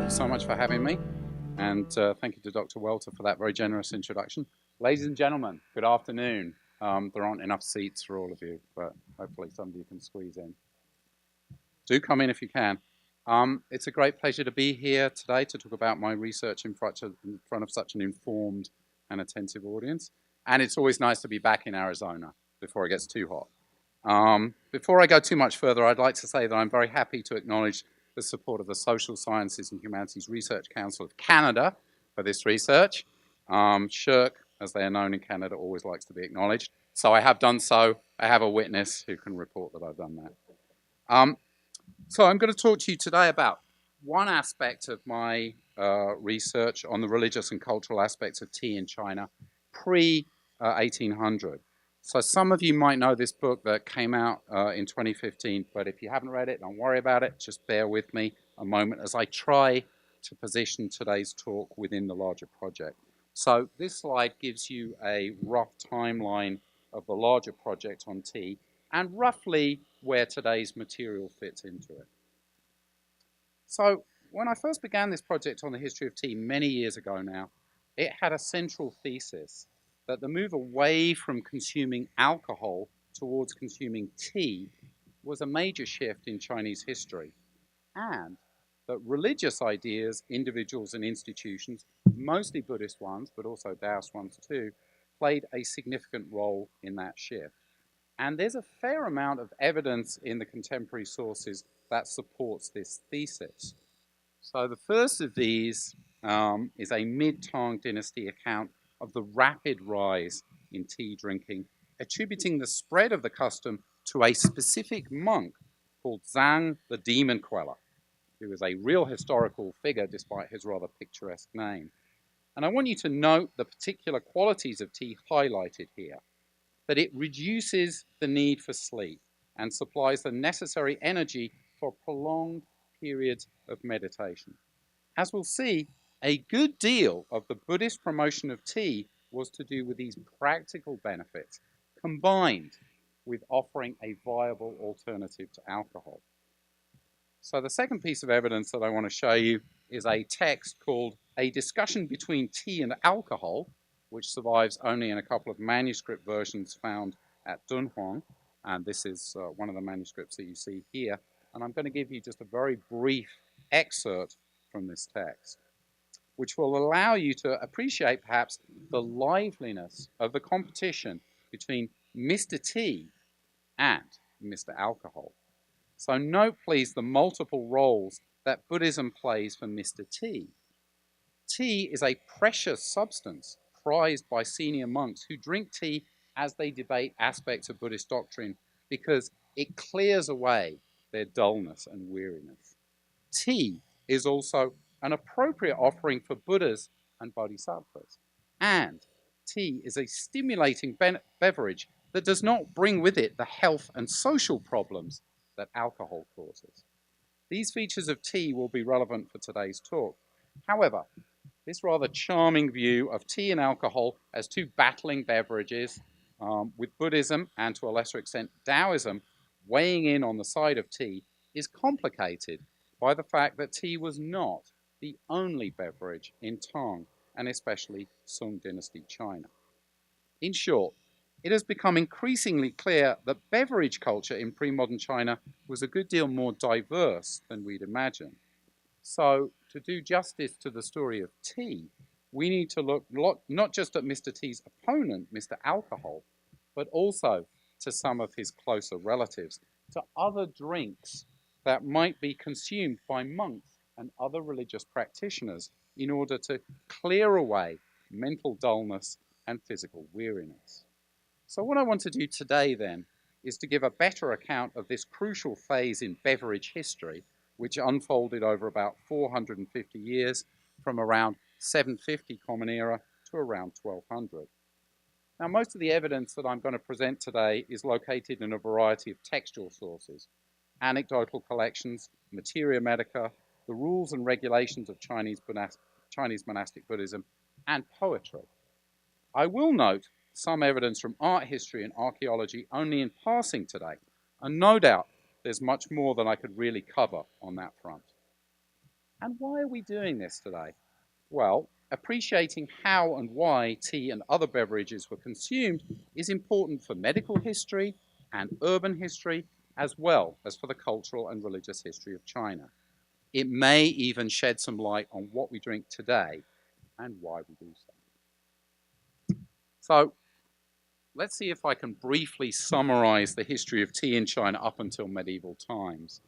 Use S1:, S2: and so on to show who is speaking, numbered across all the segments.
S1: you so much for having me, and thank you to Dr. Welter for that very generous introduction. Ladies and gentlemen, good afternoon. There aren't enough seats for all of you, but hopefully some of you can squeeze in. Do come in if you can. It's a great pleasure to be here today to talk about my research in front of such an informed and attentive audience. And it's always nice to be back in Arizona before it gets too hot. Before I go too much further, I'd like to say that I'm very happy to acknowledge the support of the Social Sciences and Humanities Research Council of Canada for this research. SHRC, as they are known in Canada, always likes to be acknowledged. So I have done so. I have a witness who can report that I've done that. So I'm going to talk to you today about one aspect of my research on the religious and cultural aspects of tea in China pre-1800. So some of you might know this book that came out in 2015, but if you haven't read it, don't worry about it. Just bear with me a moment as I try to position today's talk within the larger project. So this slide gives you a rough timeline of the larger project on tea and roughly where today's material fits into it. So when I first began this project on the history of tea many years ago now, it had a central thesis that the move away from consuming alcohol towards consuming tea was a major shift in Chinese history, and that religious ideas, individuals and institutions, mostly Buddhist ones, but also Taoist ones too, played a significant role in that shift. And there's a fair amount of evidence in the contemporary sources that supports this thesis. So the first of these is a mid-Tang dynasty account of the rapid rise in tea drinking, attributing the spread of the custom to a specific monk called Zhang the Demon Queller, who is a real historical figure despite his rather picturesque name. And I want you to note the particular qualities of tea highlighted here, that it reduces the need for sleep and supplies the necessary energy for prolonged periods of meditation. As we'll see, a good deal of the Buddhist promotion of tea was to do with these practical benefits, combined with offering a viable alternative to alcohol. So the second piece of evidence that I want to show you is a text called A Discussion Between Tea and Alcohol, which survives only in a couple of manuscript versions found at Dunhuang. And this is one of the manuscripts that you see here. And I'm going to give you just a very brief excerpt from this text, which will allow you to appreciate perhaps the liveliness of the competition between Mr. Tea and Mr. Alcohol. So note, please, the multiple roles that Buddhism plays for Mr. Tea. Tea is a precious substance prized by senior monks who drink tea as they debate aspects of Buddhist doctrine because it clears away their dullness and weariness. Tea is also an appropriate offering for Buddhas and Bodhisattvas. And tea is a stimulating beverage that does not bring with it the health and social problems that alcohol causes. These features of tea will be relevant for today's talk. However, this rather charming view of tea and alcohol as two battling beverages, with Buddhism and to a lesser extent Taoism weighing in on the side of tea, is complicated by the fact that tea was not the only beverage in Tang and especially Sung Dynasty China. In short, it has become increasingly clear that beverage culture in pre-modern China was a good deal more diverse than we'd imagine. So, to do justice to the story of tea, we need to look not just at Mr. Tea's opponent, Mr. Alcohol, but also to some of his closer relatives, to other drinks that might be consumed by monks and other religious practitioners in order to clear away mental dullness and physical weariness. So what I want to do today then is to give a better account of this crucial phase in beverage history, which unfolded over about 450 years from around 750 Common Era to around 1200. Now, most of the evidence that I'm going to present today is located in a variety of textual sources: anecdotal collections, materia medica, the rules and regulations of Chinese monastic Buddhism, and poetry. I will note some evidence from art history and archaeology only in passing today, and no doubt there's much more than I could really cover on that front. And why are we doing this today? Well, appreciating how and why tea and other beverages were consumed is important for medical history and urban history, as well as for the cultural and religious history of China. It may even shed some light on what we drink today and why we do so. So, let's see if I can briefly summarize the history of tea in China up until medieval times.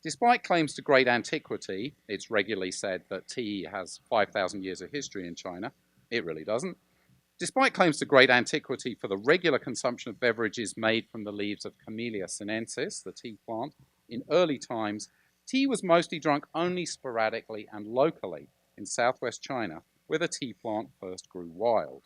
S1: Despite claims to great antiquity, it's regularly said that tea has 5,000 years of history in China. It really doesn't. Despite claims to great antiquity for the regular consumption of beverages made from the leaves of Camellia sinensis, the tea plant, in early times, tea was mostly drunk only sporadically and locally in southwest China, where the tea plant first grew wild.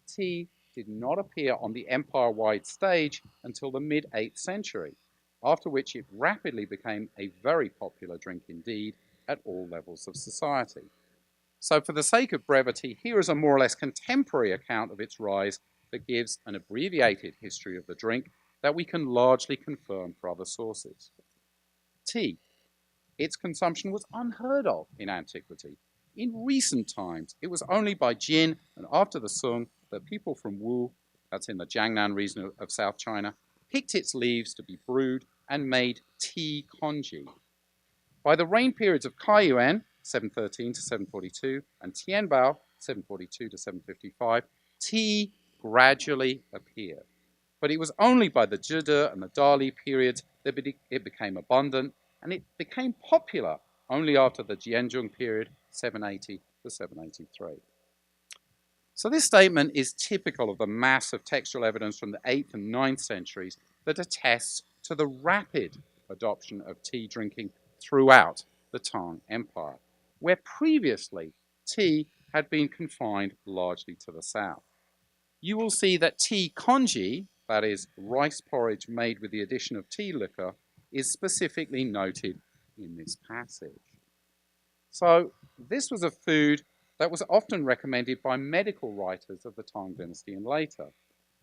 S1: Tea did not appear on the empire-wide stage until the mid-8th century, after which it rapidly became a very popular drink indeed at all levels of society. So for the sake of brevity, here is a more or less contemporary account of its rise that gives an abbreviated history of the drink that we can largely confirm for other sources. Tea. Its consumption was unheard of in antiquity. In recent times, it was only by Jin and after the Song that people from Wu, that's in the Jiangnan region of South China, picked its leaves to be brewed and made tea congee. By the reign periods of Kaiyuan, 713 to 742, and Tianbao, 742 to 755, tea gradually appeared. But it was only by the Zhide and the Dali periods that it became abundant, and it became popular only after the Jianzhong period, 780 to 783. So this statement is typical of the mass of textual evidence from the 8th and 9th centuries that attests to the rapid adoption of tea drinking throughout the Tang Empire, where previously tea had been confined largely to the south. You will see that tea congee, that is rice porridge made with the addition of tea liquor, is specifically noted in this passage. So this was a food that was often recommended by medical writers of the Tang Dynasty and later.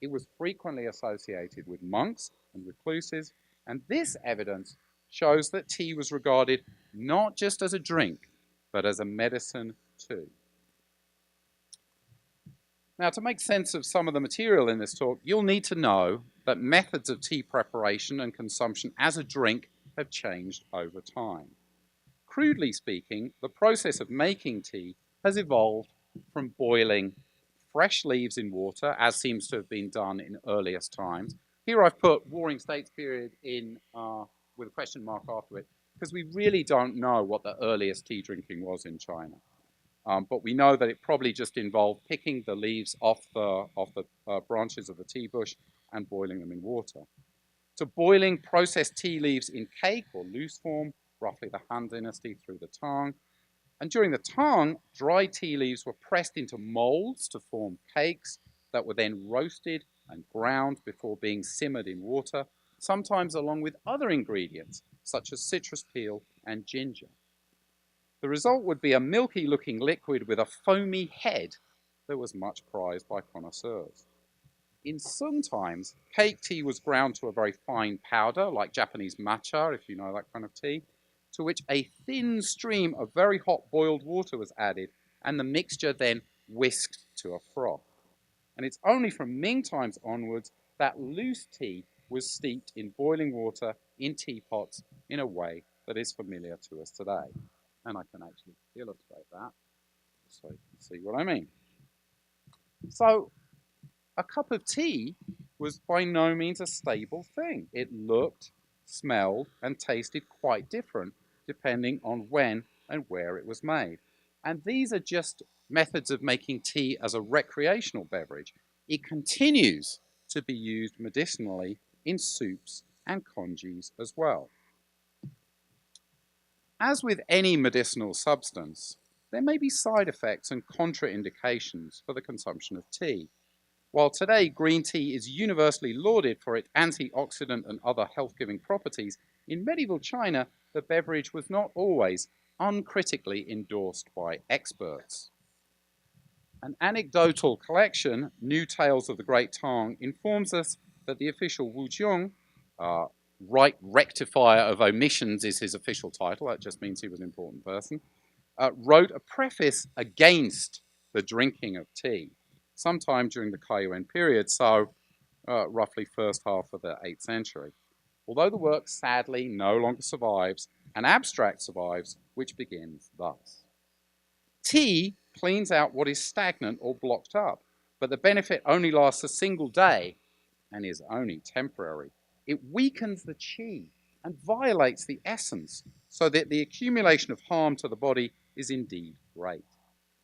S1: It was frequently associated with monks and recluses, and this evidence shows that tea was regarded not just as a drink, but as a medicine too. Now, to make sense of some of the material in this talk, you'll need to know that methods of tea preparation and consumption as a drink have changed over time. Crudely speaking, the process of making tea has evolved from boiling fresh leaves in water, as seems to have been done in earliest times. Here I've put Warring States period in with a question mark after it, because we really don't know what the earliest tea drinking was in China. But we know that it probably just involved picking the leaves off the branches of the tea bush and boiling them in water. To boiling processed tea leaves in cake or loose form, roughly the Han Dynasty through the Tang. And during the Tang, dry tea leaves were pressed into molds to form cakes that were then roasted and ground before being simmered in water, sometimes along with other ingredients such as citrus peel and ginger. The result would be a milky-looking liquid with a foamy head that was much prized by connoisseurs. In Sung times, cake tea was ground to a very fine powder, like Japanese matcha, if you know that kind of tea, to which a thin stream of very hot boiled water was added, and the mixture then whisked to a froth. And it's only from Ming times onwards that loose tea was steeped in boiling water in teapots in a way that is familiar to us today. And I can actually illustrate that so you can see what I mean. So a cup of tea was by no means a stable thing. It looked, smelled, and tasted quite different depending on when and where it was made. And these are just methods of making tea as a recreational beverage. It continues to be used medicinally in soups and congees as well. As with any medicinal substance, there may be side effects and contraindications for the consumption of tea. While today green tea is universally lauded for its antioxidant and other health-giving properties, in medieval China, the beverage was not always uncritically endorsed by experts. An anecdotal collection, New Tales of the Great Tang, informs us that the official Wu Jiong, right rectifier of omissions is his official title. That just means he was an important person. Wrote a preface against the drinking of tea sometime during the Kaiyuan period, so roughly first half of the 8th century. Although the work sadly no longer survives, an abstract survives, which begins thus. Tea cleans out what is stagnant or blocked up, but the benefit only lasts a single day and is only temporary. It weakens the qi and violates the essence, so that the accumulation of harm to the body is indeed great.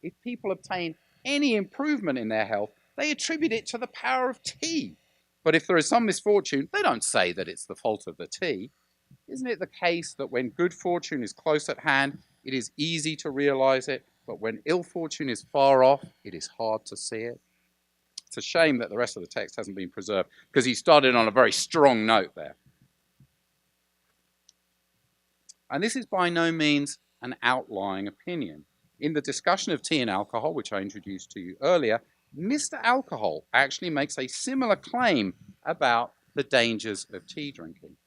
S1: If people obtain any improvement in their health, they attribute it to the power of tea. But if there is some misfortune, they don't say that it's the fault of the tea. Isn't it the case that when good fortune is close at hand, it is easy to realize it, but when ill fortune is far off, it is hard to see it? It's a shame that the rest of the text hasn't been preserved, because he started on a very strong note there. And this is by no means an outlying opinion. In the discussion of tea and alcohol, which I introduced to you earlier, Mr. Alcohol actually makes a similar claim about the dangers of tea drinking.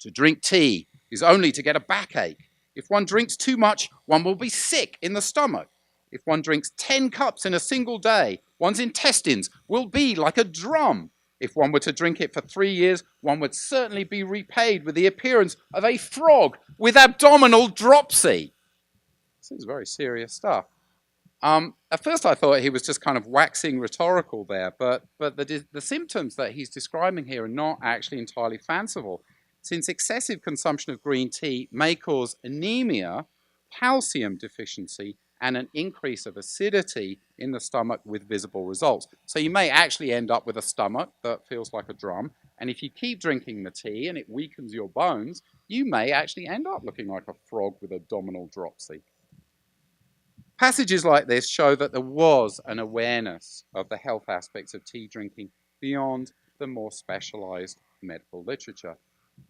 S1: To drink tea is only to get a backache. If one drinks too much, one will be sick in the stomach. If one drinks 10 cups in a single day, one's intestines will be like a drum. If one were to drink it for 3 years, one would certainly be repaid with the appearance of a frog with abdominal dropsy. This is very serious stuff. At first I thought he was just kind of waxing rhetorical there, but the symptoms that he's describing here are not actually entirely fanciful, since excessive consumption of green tea may cause anemia, calcium deficiency, and an increase of acidity in the stomach with visible results. So you may actually end up with a stomach that feels like a drum, and if you keep drinking the tea and it weakens your bones, you may actually end up looking like a frog with abdominal dropsy. Passages like this show that there was an awareness of the health aspects of tea drinking beyond the more specialized medical literature.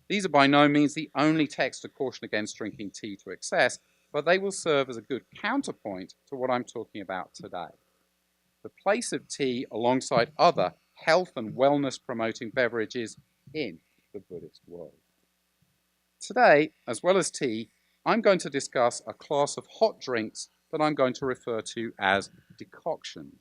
S1: These are by no means the only texts to caution against drinking tea to excess, but they will serve as a good counterpoint to what I'm talking about today. The place of tea alongside other health and wellness promoting beverages in the Buddhist world. Today, as well as tea, I'm going to discuss a class of hot drinks that I'm going to refer to as decoctions.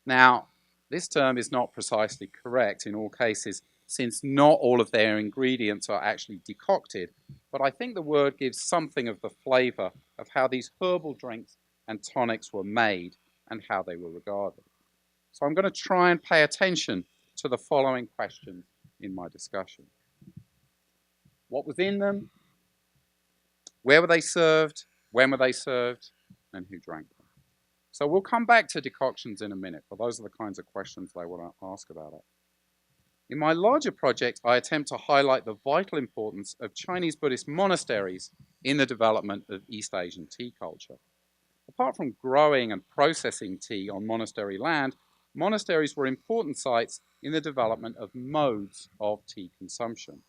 S1: Now, this term is not precisely correct in all cases, since not all of their ingredients are actually decocted, but I think the word gives something of the flavor of how these herbal drinks and tonics were made and how they were regarded. So I'm going to try and pay attention to the following questions in my discussion. What was in them? Where were they served? When were they served? And who drank them? So we'll come back to decoctions in a minute, but those are the kinds of questions I want to ask about it. In my larger project, I attempt to highlight the vital importance of Chinese Buddhist monasteries in the development of East Asian tea culture. Apart from growing and processing tea on monastery land, monasteries were important sites in the development of modes of tea consumption.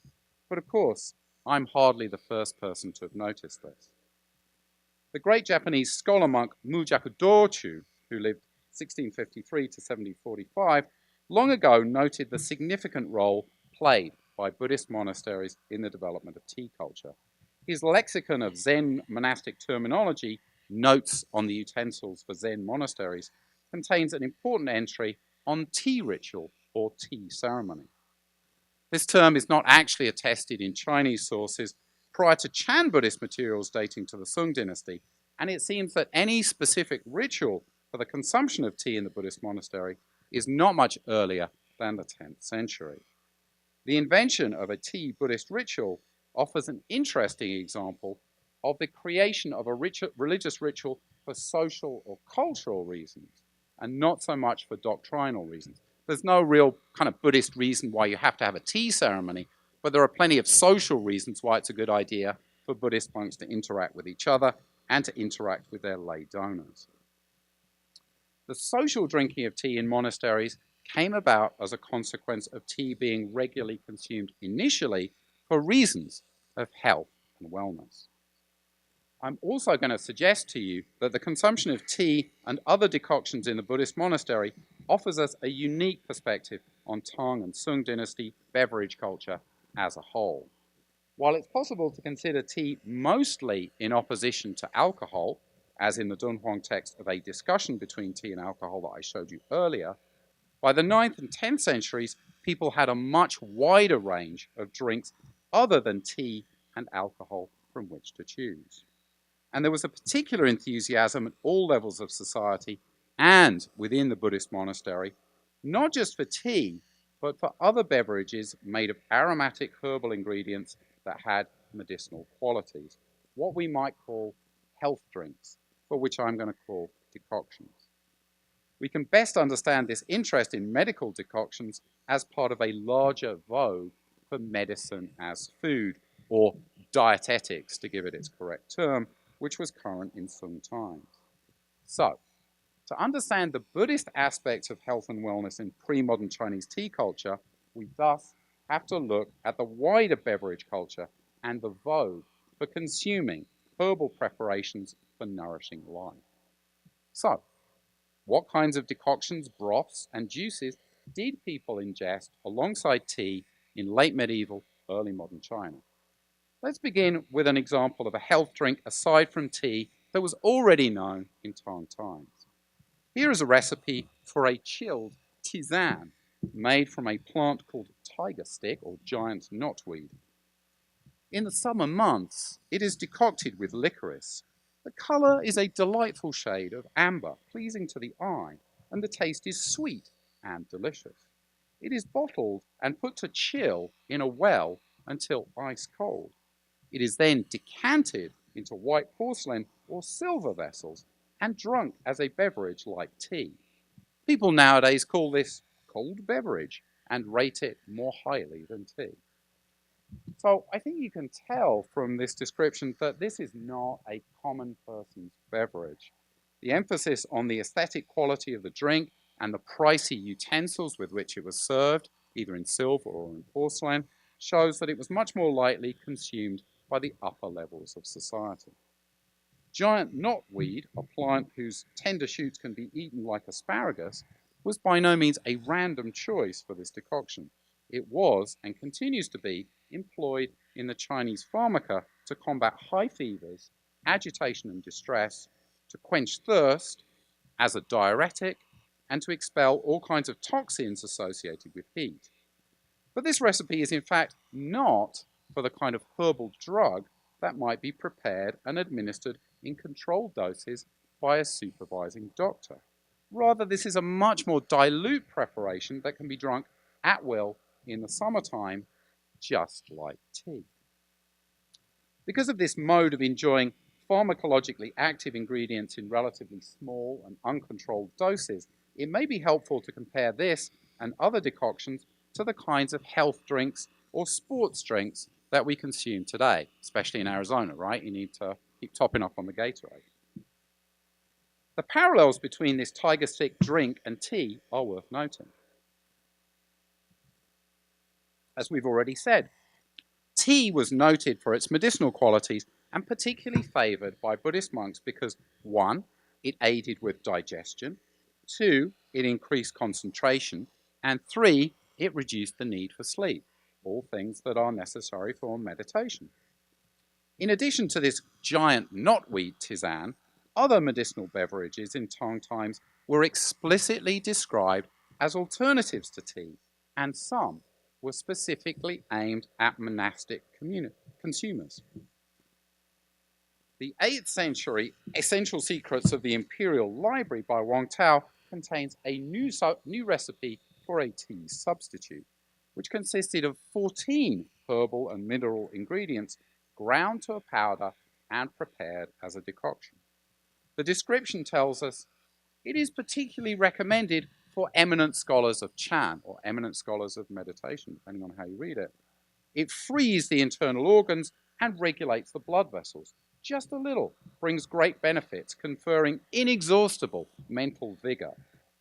S1: But of course, I'm hardly the first person to have noticed this. The great Japanese scholar monk Mujaku Dorchu, who lived 1653 to 1745, long ago noted the significant role played by Buddhist monasteries in the development of tea culture. His lexicon of Zen monastic terminology, Notes on the Utensils for Zen Monasteries, contains an important entry on tea ritual or tea ceremony. This term is not actually attested in Chinese sources prior to Chan Buddhist materials dating to the Sung dynasty, and it seems that any specific ritual for the consumption of tea in the Buddhist monastery is not much earlier than the 10th century. The invention of a tea Buddhist ritual offers an interesting example of the creation of a religious ritual for social or cultural reasons, and not so much for doctrinal reasons. There's no real kind of Buddhist reason why you have to have a tea ceremony, but there are plenty of social reasons why it's a good idea for Buddhist monks to interact with each other and to interact with their lay donors. The social drinking of tea in monasteries came about as a consequence of tea being regularly consumed initially for reasons of health and wellness. I'm also going to suggest to you that the consumption of tea and other decoctions in the Buddhist monastery offers us a unique perspective on Tang and Sung dynasty beverage culture as a whole. While it's possible to consider tea mostly in opposition to alcohol, as in the Dunhuang text of a discussion between tea and alcohol that I showed you earlier, by the 9th and 10th centuries, people had a much wider range of drinks other than tea and alcohol from which to choose. And there was a particular enthusiasm at all levels of society and within the Buddhist monastery, not just for tea, but for other beverages made of aromatic herbal ingredients that had medicinal qualities, what we might call health drinks, for which I'm going to call decoctions. We can best understand this interest in medical decoctions as part of a larger vogue for medicine as food, or dietetics, to give it its correct term, which was current in Sung times. So, to understand the Buddhist aspects of health and wellness in pre-modern Chinese tea culture, we thus have to look at the wider beverage culture and the vogue for consuming herbal preparations for nourishing life. So, what kinds of decoctions, broths, and juices did people ingest alongside tea in late medieval, early modern China? Let's begin with an example of a health drink aside from tea that was already known in Tang times. Here is a recipe for a chilled tisane made from a plant called tiger stick or giant knotweed. In the summer months, it is decocted with licorice. The color is a delightful shade of amber, pleasing to the eye, and the taste is sweet and delicious. It is bottled and put to chill in a well until ice cold. It is then decanted into white porcelain or silver vessels and drunk as a beverage like tea. People nowadays call this cold beverage and rate it more highly than tea. So I think you can tell from this description that this is not a common person's beverage. The emphasis on the aesthetic quality of the drink and the pricey utensils with which it was served, either in silver or in porcelain, shows that it was much more likely consumed by the upper levels of society. Giant knotweed, a plant whose tender shoots can be eaten like asparagus, was by no means a random choice for this decoction. It was, and continues to be, employed in the Chinese pharmaca to combat high fevers, agitation and distress, to quench thirst, as a diuretic, and to expel all kinds of toxins associated with heat. But this recipe is in fact not for the kind of herbal drug that might be prepared and administered in controlled doses by a supervising doctor. Rather, this is a much more dilute preparation that can be drunk at will in the summertime, just like tea. Because of this mode of enjoying pharmacologically active ingredients in relatively small and uncontrolled doses, it may be helpful to compare this and other decoctions to the kinds of health drinks or sports drinks that we consume today, especially in Arizona, right? You need to keep topping up on the Gatorade. The parallels between this tiger stick drink and tea are worth noting. As we've already said, tea was noted for its medicinal qualities and particularly favored by Buddhist monks because 1, it aided with digestion, 2, it increased concentration, and 3, it reduced the need for sleep, all things that are necessary for meditation. In addition to this giant knotweed tisane, other medicinal beverages in Tang times were explicitly described as alternatives to tea, and some were specifically aimed at monastic consumers. The 8th century Essential Secrets of the Imperial Library by Wang Tao contains a new recipe for a tea substitute, which consisted of 14 herbal and mineral ingredients ground to a powder and prepared as a decoction. The description tells us it is particularly recommended for eminent scholars of Chan, or eminent scholars of meditation, depending on how you read it. It frees the internal organs and regulates the blood vessels. Just a little brings great benefits, conferring inexhaustible mental vigor.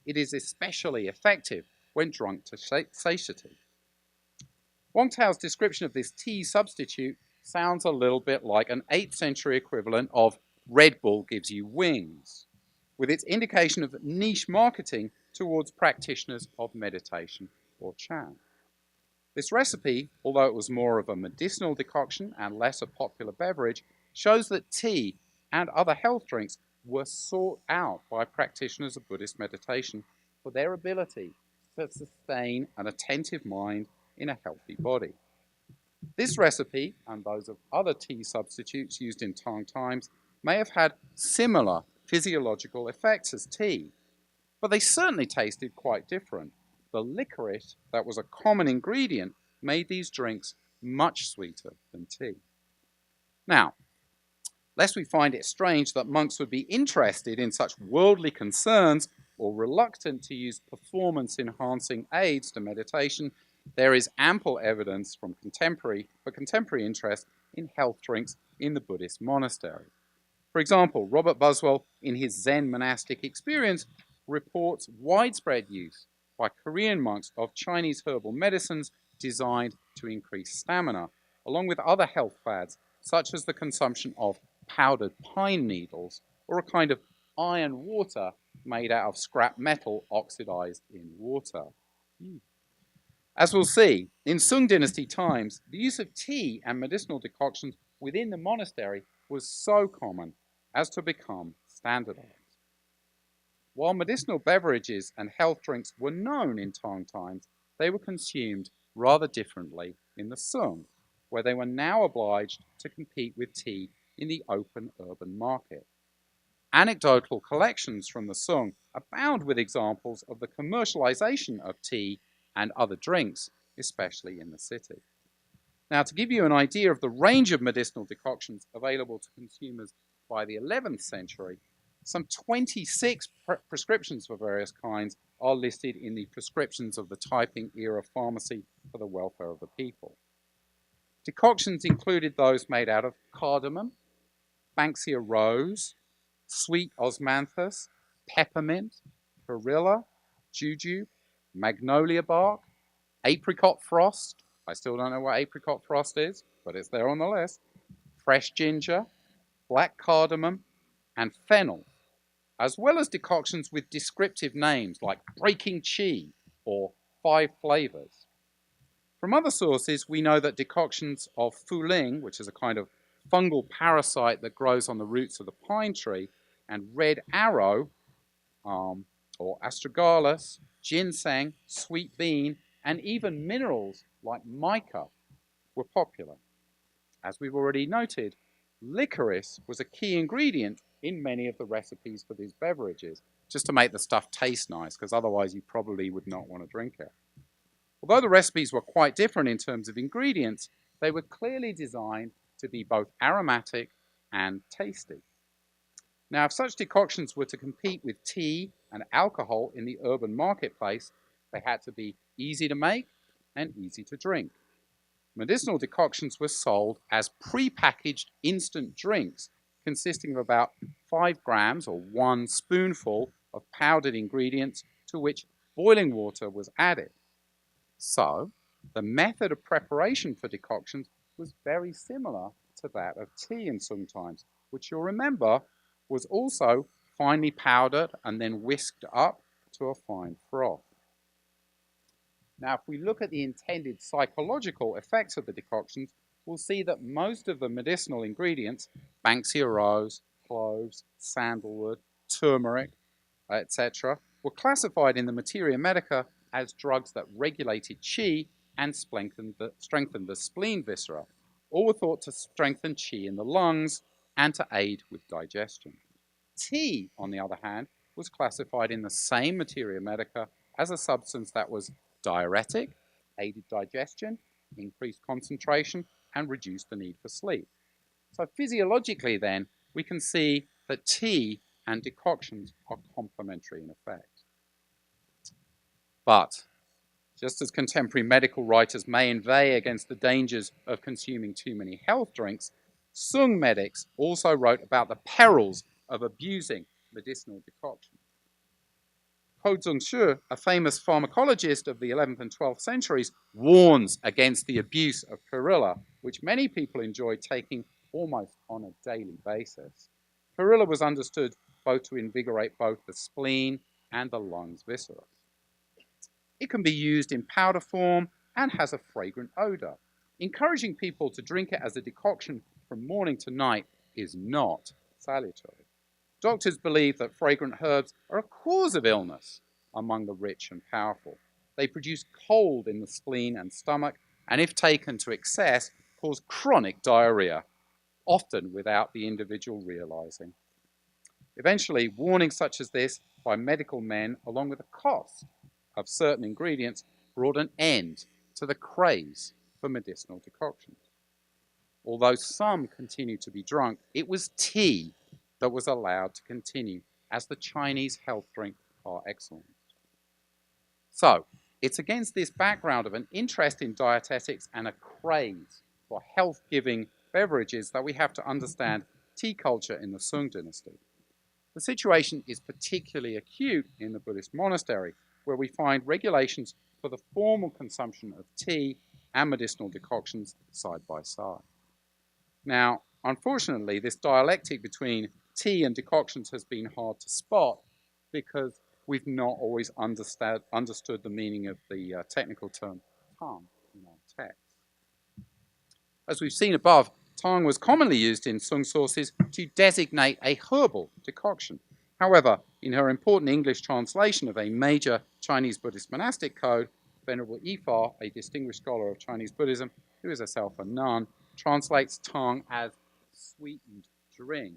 S1: It is especially effective when drunk to satiety. Wang Tao's description of this tea substitute sounds a little bit like an 8th century equivalent of Red Bull gives you wings, with its indication of niche marketing towards practitioners of meditation or Chan. This recipe, although it was more of a medicinal decoction and less a popular beverage, shows that tea and other health drinks were sought out by practitioners of Buddhist meditation for their ability to sustain an attentive mind in a healthy body. This recipe, and those of other tea substitutes used in Tang times, may have had similar physiological effects as tea, but they certainly tasted quite different. The licorice that was a common ingredient made these drinks much sweeter than tea. Now, lest we find it strange that monks would be interested in such worldly concerns or reluctant to use performance-enhancing aids to meditation, there is ample evidence for contemporary interest in health drinks in the Buddhist monastery. For example, Robert Buswell, in his Zen monastic experience, reports widespread use by Korean monks of Chinese herbal medicines designed to increase stamina, along with other health fads, such as the consumption of powdered pine needles or a kind of iron water made out of scrap metal oxidized in water. As we'll see, in Sung Dynasty times, the use of tea and medicinal decoctions within the monastery was so common as to become standardized. While medicinal beverages and health drinks were known in Tang times, they were consumed rather differently in the Sung, where they were now obliged to compete with tea in the open urban market. Anecdotal collections from the Sung abound with examples of the commercialization of tea and other drinks, especially in the city. Now, to give you an idea of the range of medicinal decoctions available to consumers by the 11th century, some 26 prescriptions for various kinds are listed in the Prescriptions of the Taiping Era Pharmacy for the Welfare of the People. Decoctions included those made out of cardamom, Banksia rose, sweet osmanthus, peppermint, perilla, jujube, magnolia bark, apricot frost. I still don't know what apricot frost is, but it's there on the list. Fresh ginger, black cardamom, and fennel, as well as decoctions with descriptive names like breaking chi or 5 flavors. From other sources, we know that decoctions of fuling, which is a kind of fungal parasite that grows on the roots of the pine tree, and red arrow, or astragalus, ginseng, sweet bean, and even minerals like mica were popular. As we've already noted, licorice was a key ingredient in many of the recipes for these beverages, just to make the stuff taste nice, because otherwise you probably would not want to drink it. Although the recipes were quite different in terms of ingredients, they were clearly designed to be both aromatic and tasty. Now, if such decoctions were to compete with tea and alcohol in the urban marketplace, they had to be easy to make and easy to drink. Medicinal decoctions were sold as pre-packaged instant drinks consisting of about 5 grams or 1 spoonful of powdered ingredients to which boiling water was added. So, the method of preparation for decoctions was very similar to that of tea in Sung times, which you'll remember was also finely powdered and then whisked up to a fine froth. Now, if we look at the intended psychological effects of the decoctions, we'll see that most of the medicinal ingredients, Banksia rose, cloves, sandalwood, turmeric, etc., were classified in the Materia Medica as drugs that regulated qi and strengthened the spleen viscera. All were thought to strengthen qi in the lungs and to aid with digestion. Tea, on the other hand, was classified in the same Materia Medica as a substance that was diuretic, aided digestion, increased concentration, and reduced the need for sleep. So physiologically then, we can see that tea and decoctions are complementary in effect. But, just as contemporary medical writers may inveigh against the dangers of consuming too many health drinks, Sung medics also wrote about the perils of abusing medicinal decoctions. Ho Zheng-shi, a famous pharmacologist of the 11th and 12th centuries, warns against the abuse of perilla, which many people enjoyed taking almost on a daily basis. Perilla was understood both to invigorate both the spleen and the lungs viscera. It can be used in powder form and has a fragrant odor. Encouraging people to drink it as a decoction from morning to night is not salutary. Doctors believe that fragrant herbs are a cause of illness among the rich and powerful. They produce cold in the spleen and stomach, and if taken to excess, cause chronic diarrhea, often without the individual realizing. Eventually, warnings such as this by medical men, along with the cost of certain ingredients, brought an end to the craze for medicinal decoctions. Although some continued to be drunk, it was tea that was allowed to continue, as the Chinese health drink par excellence. So, it's against this background of an interest in dietetics and a craze for health-giving beverages that we have to understand tea culture in the Sung dynasty. The situation is particularly acute in the Buddhist monastery, where we find regulations for the formal consumption of tea and medicinal decoctions side by side. Now, unfortunately, this dialectic between tea and decoctions has been hard to spot because we've not always understood the meaning of the technical term tang in our text. As we've seen above, tang was commonly used in Sung sources to designate a herbal decoction. However, in her important English translation of a major Chinese Buddhist monastic code, Venerable Yifa, a distinguished scholar of Chinese Buddhism, who is herself a nun, translates tang as sweetened drink.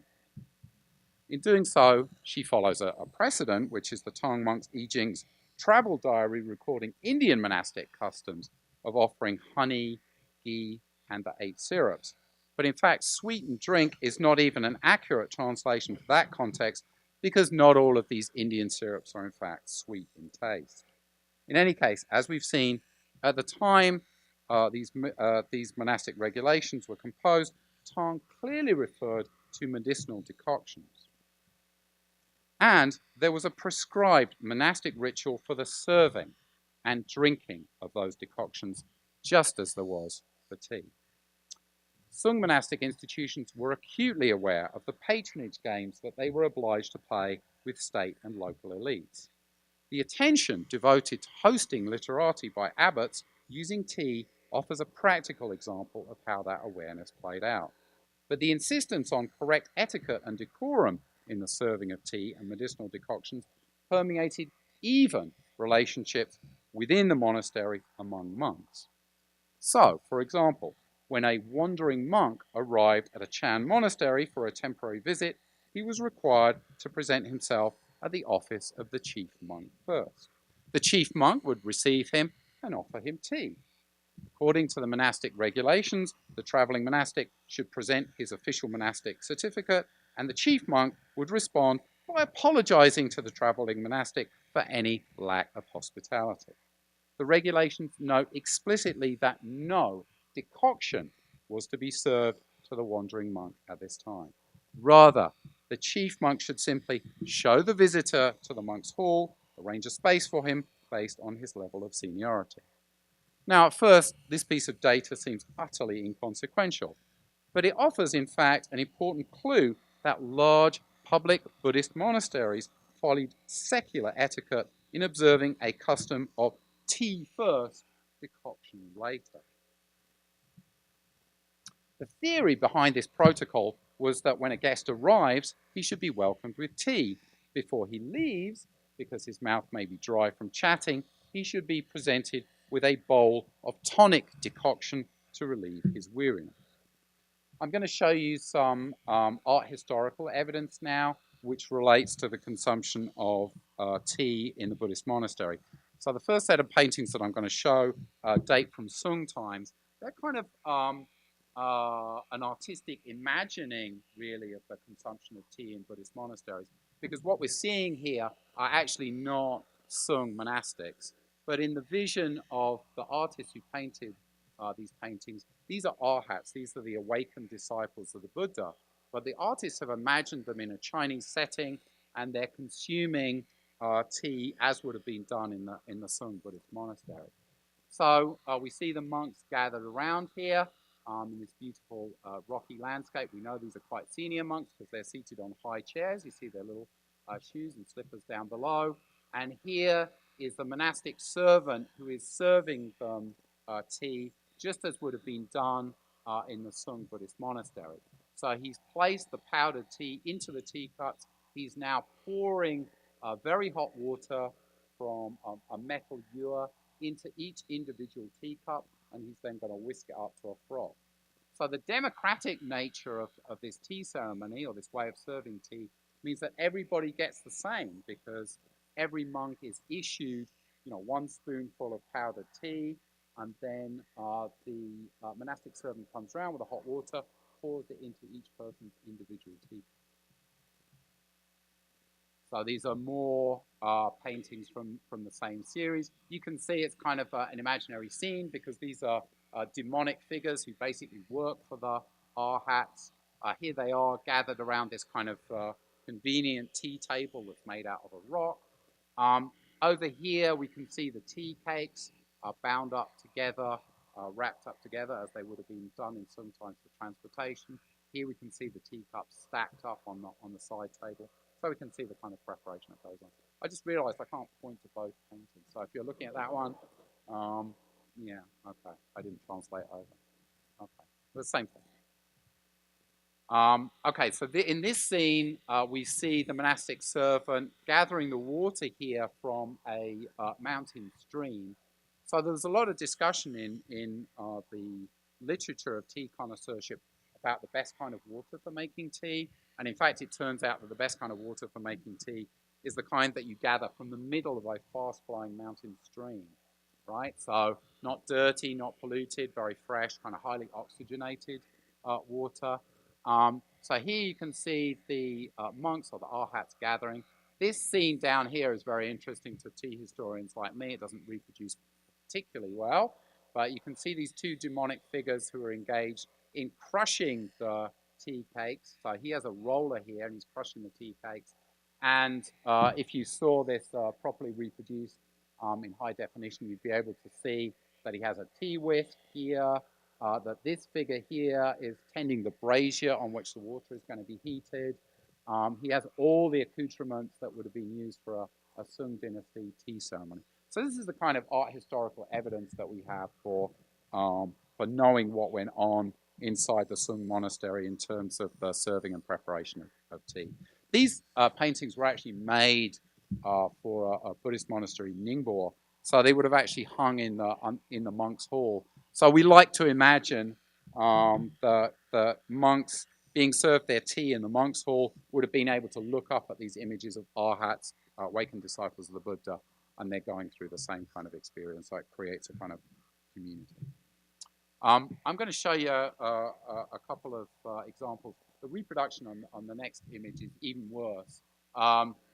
S1: In doing so, she follows a precedent, which is the Tang monk's I Ching's travel diary recording Indian monastic customs of offering honey, ghee, and the 8 syrups. But in fact, sweetened drink is not even an accurate translation for that context, because not all of these Indian syrups are in fact sweet in taste. In any case, as we've seen, at the time these monastic regulations were composed, tang clearly referred to medicinal decoctions. And there was a prescribed monastic ritual for the serving and drinking of those decoctions, just as there was for tea. Sung monastic institutions were acutely aware of the patronage games that they were obliged to pay with state and local elites. The attention devoted to hosting literati by abbots using tea offers a practical example of how that awareness played out. But the insistence on correct etiquette and decorum in the serving of tea and medicinal decoctions permeated even relationships within the monastery among monks. So, for example, when a wandering monk arrived at a Chan monastery for a temporary visit, he was required to present himself at the office of the chief monk first. The chief monk would receive him and offer him tea. According to the monastic regulations, the traveling monastic should present his official monastic certificate, and the chief monk would respond by apologizing to the traveling monastic for any lack of hospitality. The regulations note explicitly that no decoction was to be served to the wandering monk at this time. Rather, the chief monk should simply show the visitor to the monk's hall, arrange a space for him based on his level of seniority. Now, at first, this piece of data seems utterly inconsequential, but it offers, in fact, an important clue that large public Buddhist monasteries followed secular etiquette in observing a custom of tea first, decoction later. The theory behind this protocol was that when a guest arrives, he should be welcomed with tea. Before he leaves, because his mouth may be dry from chatting, he should be presented with a bowl of tonic decoction to relieve his weariness. I'm going to show you some art historical evidence now, which relates to the consumption of tea in the Buddhist monastery. So the first set of paintings that I'm going to show date from Sung times. They're kind of an artistic imagining, really, of the consumption of tea in Buddhist monasteries. Because what we're seeing here are actually not Sung monastics, but in the vision of the artists who painted these paintings, these are arhats, these are the awakened disciples of the Buddha. But the artists have imagined them in a Chinese setting, and they're consuming tea as would have been done in the Sung Buddhist monastery. So we see the monks gathered around here in this beautiful rocky landscape. We know these are quite senior monks because they're seated on high chairs. You see their little shoes and slippers down below. And here is the monastic servant who is serving them tea, just as would have been done in the Sung Buddhist monastery. So he's placed the powdered tea into the teacups. He's now pouring very hot water from a metal ewer into each individual teacup, and he's then going to whisk it up to a froth. So the democratic nature of this tea ceremony, or this way of serving tea, means that everybody gets the same, because every monk is issued, one spoonful of powdered tea, and then the monastic servant comes around with the hot water, pours it into each person's individual tea. So these are more paintings from the same series. You can see it's kind of an imaginary scene, because these are demonic figures who basically work for the Arhats. Here they are gathered around this kind of convenient tea table that's made out of a rock. Over here we can see the tea cakes are bound up together, wrapped up together as they would have been done in sometimes for transportation. Here we can see the teacups stacked up on the side table, so we can see the kind of preparation that goes on. I just realised I can't point to both paintings, so if you're looking at that one, yeah, okay, I didn't translate over. Okay, the same thing. Okay, so in this scene, we see the monastic servant gathering the water here from a mountain stream. So there's a lot of discussion in the literature of tea connoisseurship about the best kind of water for making tea. And in fact, it turns out that the best kind of water for making tea is the kind that you gather from the middle of a fast-flowing mountain stream, right? So not dirty, not polluted, very fresh, kind of highly oxygenated water. So here you can see the monks or the Arhats gathering. This scene down here is very interesting to tea historians like me. It doesn't reproduce particularly well, but you can see these two demonic figures who are engaged in crushing the tea cakes. So he has a roller here and he's crushing the tea cakes. And if you saw this properly reproduced in high definition, you'd be able to see that he has a tea whisk here, that this figure here is tending the brazier on which the water is going to be heated. He has all the accoutrements that would have been used for a Sung dynasty tea ceremony. So this is the kind of art historical evidence that we have for knowing what went on inside the Sung monastery in terms of the serving and preparation of tea. These paintings were actually made for a Buddhist monastery in Ningbo, so they would have actually hung in the monks' hall. So we like to imagine the monks being served their tea in the monks' hall would have been able to look up at these images of Arhats, awakened disciples of the Buddha, and they're going through the same kind of experience. So it creates a kind of community. I'm going to show you a couple of examples. The reproduction on the next image is even worse.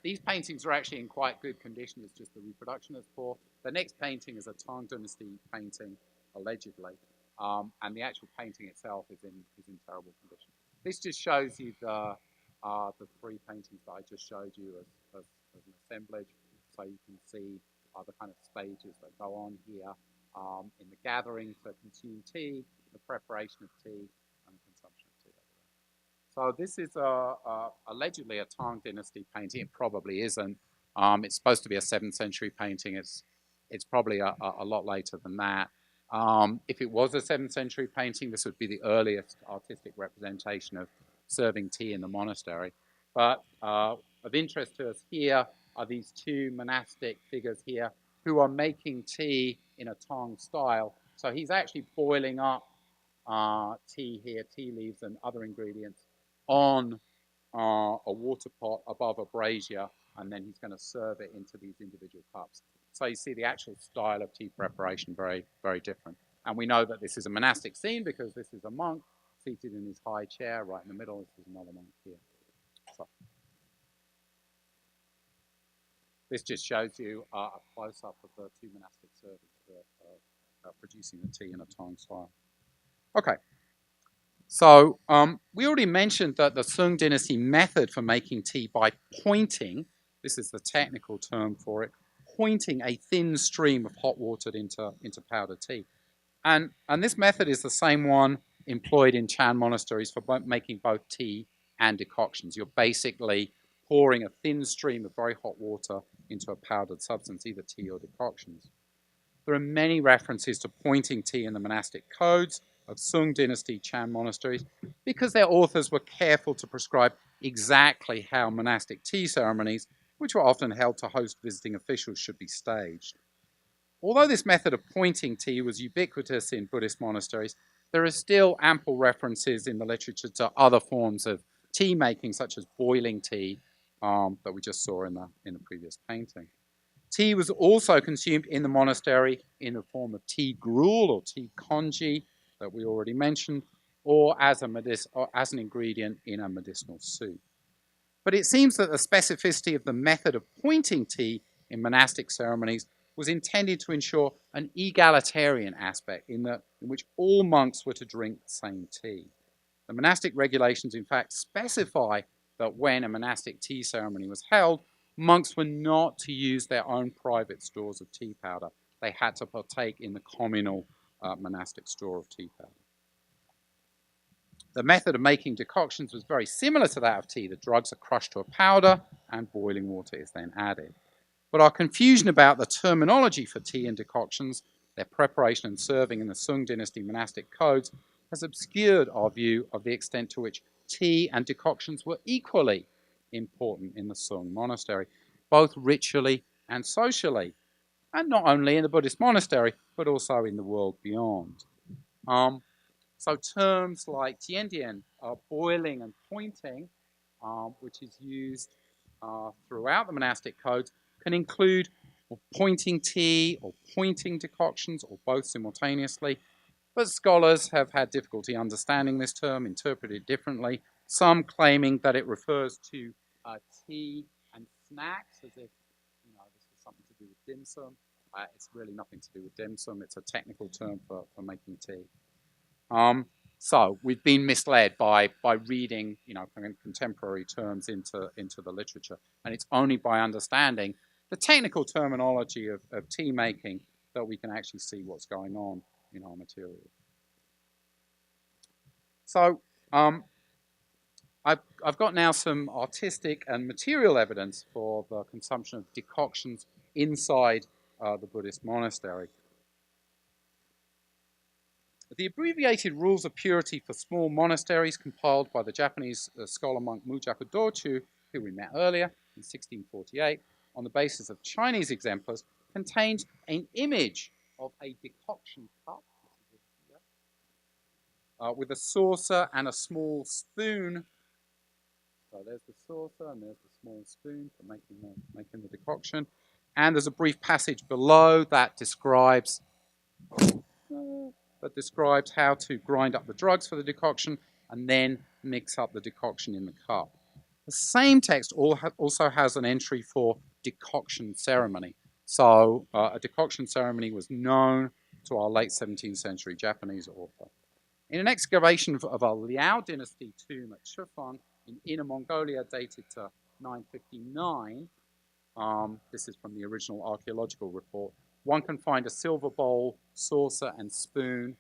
S1: These paintings are actually in quite good condition. It's just the reproduction that's poor. The next painting is a Tang Dynasty painting, allegedly, and the actual painting itself is in terrible condition. This just shows you the three paintings that I just showed you as an assemblage, so you can see the kind of stages that go on here in the gathering to consume tea, the preparation of tea, and the consumption of tea. So this is allegedly a Tang Dynasty painting. It probably isn't. It's supposed to be a 7th century painting. It's probably a lot later than that. If it was a 7th century painting, this would be the earliest artistic representation of serving tea in the monastery. But of interest to us here are these two monastic figures here who are making tea in a Tang style. So he's actually boiling up tea here, tea leaves and other ingredients, on a water pot above a brazier, and then he's going to serve it into these individual cups. So you see the actual style of tea preparation very, very different. And we know that this is a monastic scene because this is a monk seated in his high chair right in the middle. This is another monk here. So this just shows you a close-up of the two monastic servants producing the tea in a Tang style. Okay. So we already mentioned that the Sung dynasty method for making tea by pointing, this is the technical term for it, pointing a thin stream of hot water into powdered tea. And this method is the same one employed in Chan monasteries for making both tea and decoctions. You're basically pouring a thin stream of very hot water into a powdered substance, either tea or decoctions. There are many references to pointing tea in the monastic codes of Sung dynasty Chan monasteries because their authors were careful to prescribe exactly how monastic tea ceremonies, which were often held to host visiting officials, should be staged. Although this method of pointing tea was ubiquitous in Buddhist monasteries, there are still ample references in the literature to other forms of tea making, such as boiling tea, that we just saw in the previous painting. Tea was also consumed in the monastery in the form of tea gruel or tea congee that we already mentioned, or as an ingredient in a medicinal soup. But it seems that the specificity of the method of pointing tea in monastic ceremonies was intended to ensure an egalitarian aspect in which all monks were to drink the same tea. The monastic regulations, in fact, specify that when a monastic tea ceremony was held, monks were not to use their own private stores of tea powder. They had to partake in the communal monastic store of tea powder. The method of making decoctions was very similar to that of tea. The drugs are crushed to a powder and boiling water is then added. But our confusion about the terminology for tea and decoctions, their preparation and serving in the Sung dynasty monastic codes, has obscured our view of the extent to which tea and decoctions were equally important in the Sung monastery, both ritually and socially, and not only in the Buddhist monastery, but also in the world beyond. So terms like tiandian, boiling and pointing, which is used throughout the monastic codes, can include pointing tea or pointing decoctions or both simultaneously. But scholars have had difficulty understanding this term, interpreted it differently, some claiming that it refers to tea and snacks, as if this is something to do with dim sum. It's really nothing to do with dim sum. It's a technical term for making tea. So we've been misled by reading, contemporary terms into the literature, and it's only by understanding the technical terminology of tea making that we can actually see what's going on in our material. So I've got now some artistic and material evidence for the consumption of decoctions inside the Buddhist monastery. The abbreviated Rules of Purity for Small Monasteries, compiled by the Japanese scholar monk Mujaku Dochu, who we met earlier in 1648, on the basis of Chinese exemplars, contains an image of a decoction cup with a saucer and a small spoon. So there's the saucer and there's the small spoon for making the decoction. And there's a brief passage below that describes how to grind up the drugs for the decoction and then mix up the decoction in the cup. The same text also has an entry for Decoction Ceremony. So a decoction ceremony was known to our late 17th century Japanese author. In an excavation of a Liao dynasty tomb at Shufang in Inner Mongolia dated to 959, this is from the original archaeological report, one can find a silver bowl, saucer, and spoon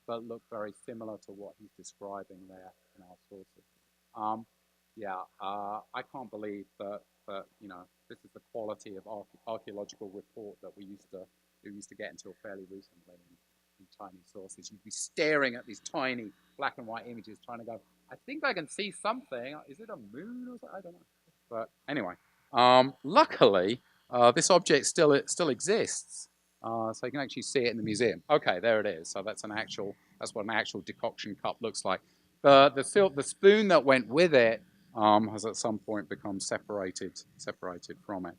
S1: that look very similar to what he's describing there in our sources. I can't believe that this is the quality of archaeological report that we used to get until fairly recently in Chinese sources. You'd be staring at these tiny black and white images, trying to go, I think I can see something. Is it a moon or something? I don't know. But anyway, luckily, this object still exists. So you can actually see it in the museum. Okay, there it is. So that's what an actual decoction cup looks like. The spoon that went with it has at some point become separated from it.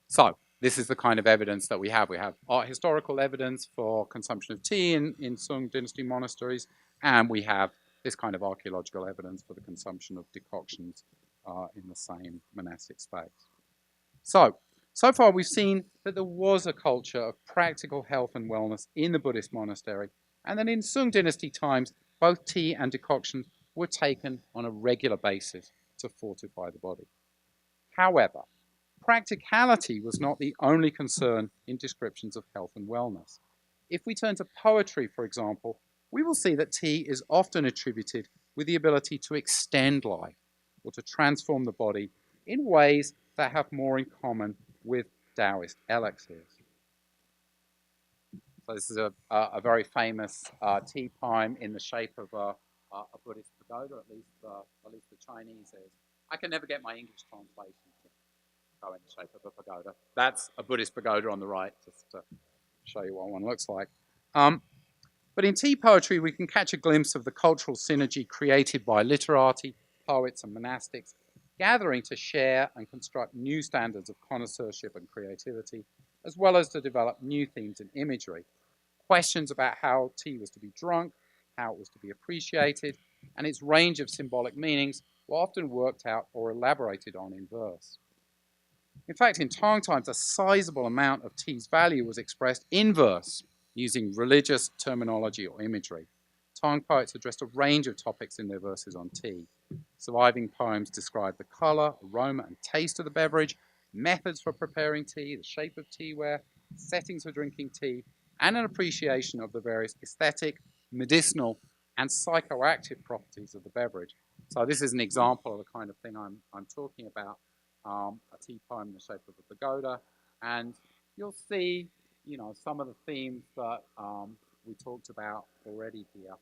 S1: So this is the kind of evidence that we have. We have art historical evidence for consumption of tea in Sung dynasty monasteries, and we have this kind of archaeological evidence for the consumption of decoctions in the same monastic space. So far we've seen that there was a culture of practical health and wellness in the Buddhist monastery, and that in Sung dynasty times, both tea and decoctions were taken on a regular basis to fortify the body. However, practicality was not the only concern in descriptions of health and wellness. If we turn to poetry, for example, we will see that tea is often attributed with the ability to extend life or to transform the body in ways that have more in common with Taoist elixirs. So this is a very famous tea pime in the shape of a Buddhist pagoda, at least the Chinese is. I can never get my English translation to go in the shape of a pagoda. That's a Buddhist pagoda on the right, just to show you what one looks like. But in tea poetry, we can catch a glimpse of the cultural synergy created by literati, poets, and monastics, gathering to share and construct new standards of connoisseurship and creativity, as well as to develop new themes and imagery. Questions about how tea was to be drunk, how it was to be appreciated, and its range of symbolic meanings were often worked out or elaborated on in verse. In fact, in Tang times, a sizable amount of tea's value was expressed in verse, using religious terminology or imagery. Tang poets addressed a range of topics in their verses on tea. Surviving poems describe the color, aroma, and taste of the beverage, methods for preparing tea, the shape of teaware, settings for drinking tea, and an appreciation of the various aesthetic, medicinal, and psychoactive properties of the beverage. So this is an example of the kind of thing I'm talking about, a tea poem in the shape of a pagoda, and you'll see, some of the themes that we talked about already here.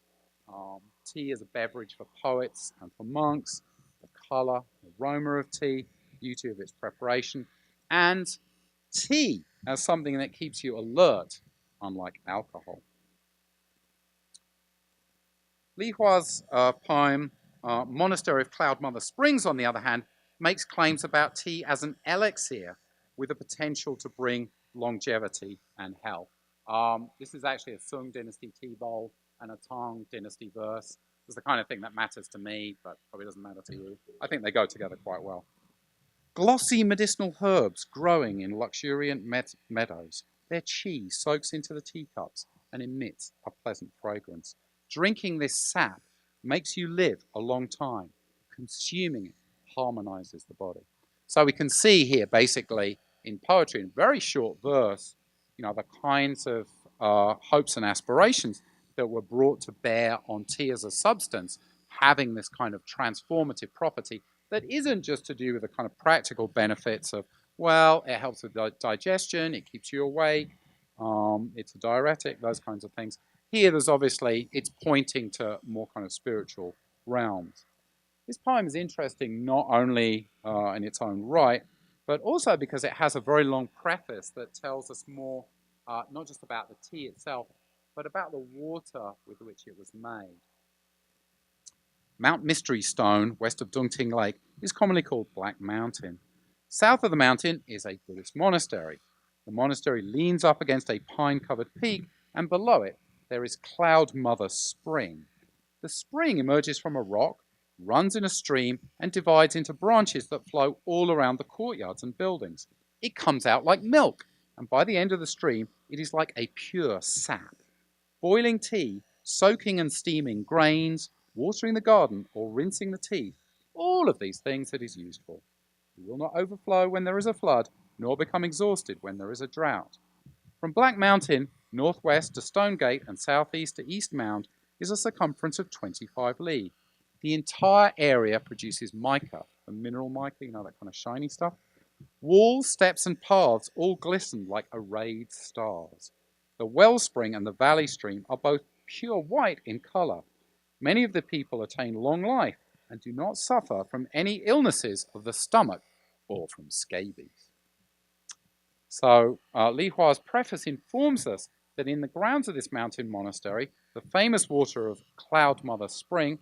S1: Tea as a beverage for poets and for monks, the color, aroma of tea, beauty of its preparation, and tea as something that keeps you alert, unlike alcohol. Li Hua's poem, Monastery of Cloud Mother Springs, on the other hand, makes claims about tea as an elixir with the potential to bring longevity and health. This is actually a Sung Dynasty tea bowl and a Tang Dynasty verse. This is the kind of thing that matters to me, but probably doesn't matter to you. I think they go together quite well. Glossy medicinal herbs growing in luxuriant meadows. Their qi soaks into the teacups and emits a pleasant fragrance. Drinking this sap makes you live a long time. Consuming it harmonizes the body. So we can see here, basically, in poetry, in very short verse, the kinds of hopes and aspirations that were brought to bear on tea as a substance, having this kind of transformative property that isn't just to do with the kind of practical benefits of, well, it helps with digestion, it keeps you awake, it's a diuretic, those kinds of things. Here, there's obviously, it's pointing to more kind of spiritual realms. This poem is interesting not only in its own right, but also because it has a very long preface that tells us more, not just about the tea itself, but about the water with which it was made. Mount Mystery Stone, west of Dungting Lake, is commonly called Black Mountain. South of the mountain is a Buddhist monastery. The monastery leans up against a pine-covered peak, and below it there is Cloud Mother Spring. The spring emerges from a rock, runs in a stream, and divides into branches that flow all around the courtyards and buildings. It comes out like milk, and by the end of the stream, it is like a pure sap. Boiling tea, soaking and steaming grains, watering the garden, or rinsing the teeth, all of these things it is used for. It will not overflow when there is a flood, nor become exhausted when there is a drought. From Black Mountain, northwest to Stonegate and southeast to East Mound, is a circumference of 25 li. The entire area produces mica, the mineral mica, that kind of shiny stuff. Walls, steps, and paths all glisten like arrayed stars. The wellspring and the valley stream are both pure white in color. Many of the people attain long life and do not suffer from any illnesses of the stomach or from scabies. So Li Hua's preface informs us that in the grounds of this mountain monastery, the famous water of Cloud Mother Spring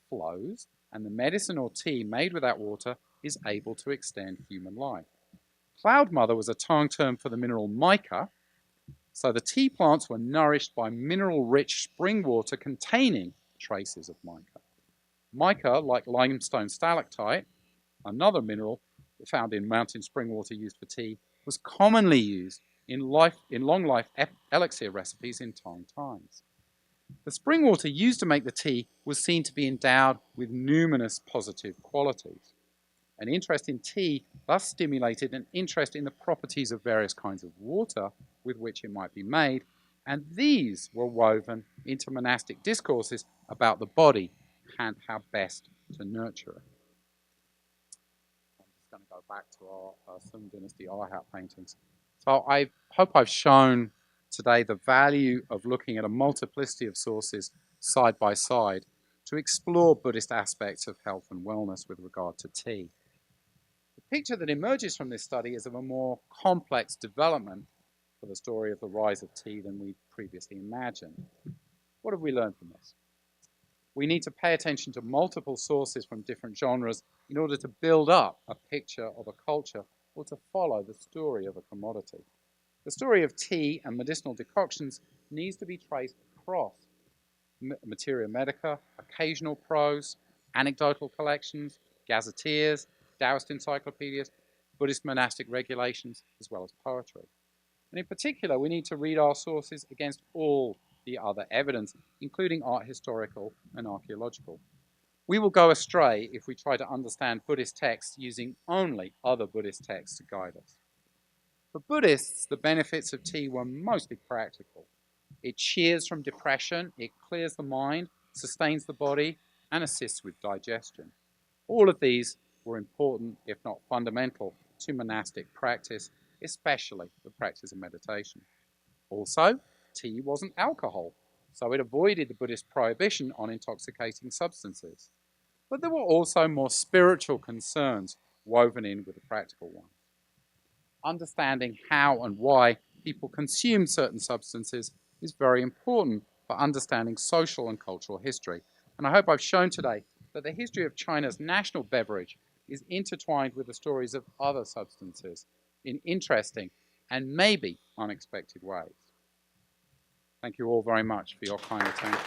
S1: flows, and the medicine or tea made with that water is able to extend human life. Cloud Mother was a Tang term for the mineral mica, so the tea plants were nourished by mineral-rich spring water containing traces of mica. Mica, like limestone stalactite, another mineral found in mountain spring water used for tea, was commonly used in long-life elixir recipes in Tang times. The spring water used to make the tea was seen to be endowed with numerous positive qualities. An interest in tea thus stimulated an interest in the properties of various kinds of water with which it might be made, and these were woven into monastic discourses about the body and how best to nurture it. I'm just going to go back to our Sung Dynasty Arhat paintings. So I hope I've shown today the value of looking at a multiplicity of sources side by side to explore Buddhist aspects of health and wellness with regard to tea. The picture that emerges from this study is of a more complex development for the story of the rise of tea than we previously imagined. What have we learned from this? We need to pay attention to multiple sources from different genres in order to build up a picture of a culture or to follow the story of a commodity. The story of tea and medicinal decoctions needs to be traced across materia medica, occasional prose, anecdotal collections, gazetteers, Taoist encyclopedias, Buddhist monastic regulations, as well as poetry. And in particular, we need to read our sources against all the other evidence, including art historical and archaeological. We will go astray if we try to understand Buddhist texts using only other Buddhist texts to guide us. For Buddhists, the benefits of tea were mostly practical. It cheers from depression, it clears the mind, sustains the body, and assists with digestion. All of these were important, if not fundamental, to monastic practice, especially the practice of meditation. Also, tea wasn't alcohol, so it avoided the Buddhist prohibition on intoxicating substances. But there were also more spiritual concerns woven in with the practical ones. Understanding how and why people consumed certain substances is very important for understanding social and cultural history. And I hope I've shown today that the history of China's national beverage is intertwined with the stories of other substances in interesting and maybe unexpected ways. Thank you all very much for your kind attention.